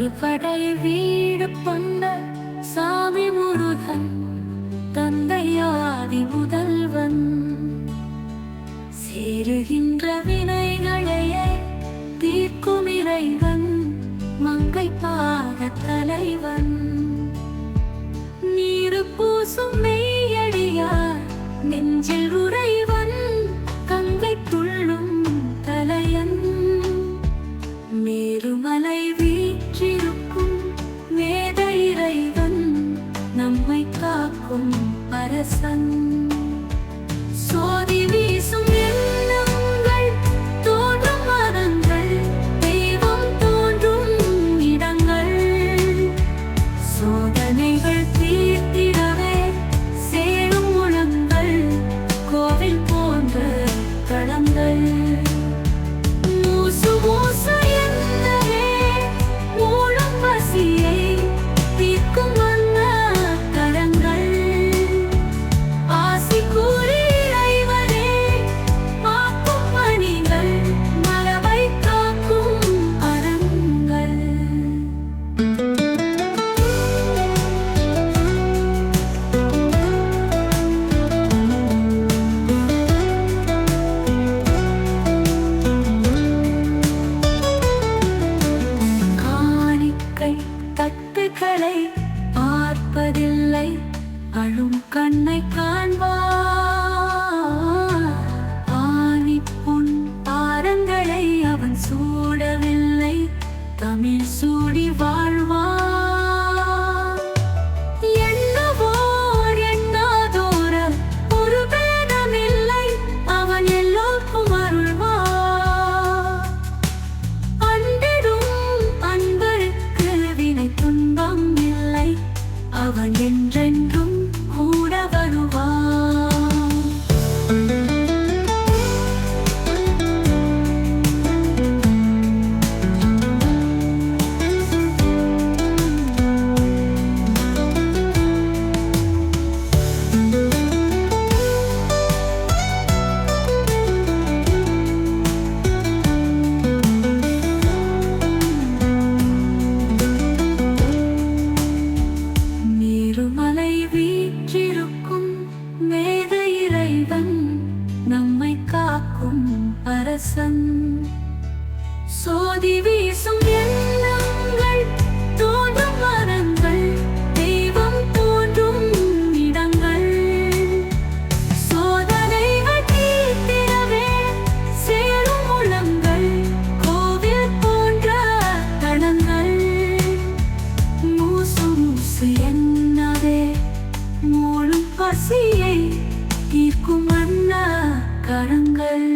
அறுபடை வீடு கொண்ட சாமி முருகன் தந்தையாதி முதல்வன் சேருகின்ற வினைகளையே தீர்க்கும் இறைவன் மங்கை பாக தலைவன் நீரு பூசும் மெய்யடியார் நெஞ்சில் உறைவன் கங்கை துள்ளும் தலையன் மேருமலை வீற்றிருக்கும் வேத இறைவன் நம்மை காக்கும் அரசன் சோதி வீசும் எண்ணங்கள் தோன்றும் மரங்கள் தெய்வம் தோன்றும் இடங்கள் சோதனைகள் தீர்த்திடவே சேரும் முழங்கள் கோவில் போன்ற களங்கள் மூசு மூசு என்னவே மூலம் பசியை தீர்க்கும் வண்ண கரங்கள் ஆசி கூறி இறைவனே ஆக்கும் பணிகள் மரபை காக்கும் அறங்கள் காணிக்கை தட்டுகளை பார்ப்பதில்லை அழும் கண்ணை காண்பார் ஆனி பொன் பாரங்களை அவன் சூடவில்லை தமிழ் சூடி வாழ்வார் எண்ணுவோர் எண்ணாதோர ஒரு பேதமில்லை அவன் எல்லோருக்கும் அருள்வார் அன்றிடும் அன்பருக்கு வினை துன்பம் இல்லை அவன் என்றென்றும் கூட வருவான் மேருமலை வீற்றிருக்கும் வேத இறைவன் நம்மை காக்கும் அரசன் சோதி வீசும் எண்ணங்கள் தோன்றும் மரங்கள் தெய்வம் தோன்றும் இடங்கள் சோதனைகள் தீர்த்திடவே சேரும் முழங்கள் கோவில் போன்ற தளங்கள் மூசு மூசு என்னவே மூழும் பசியை தீர்க்கும் அண்ணா கரங்கள்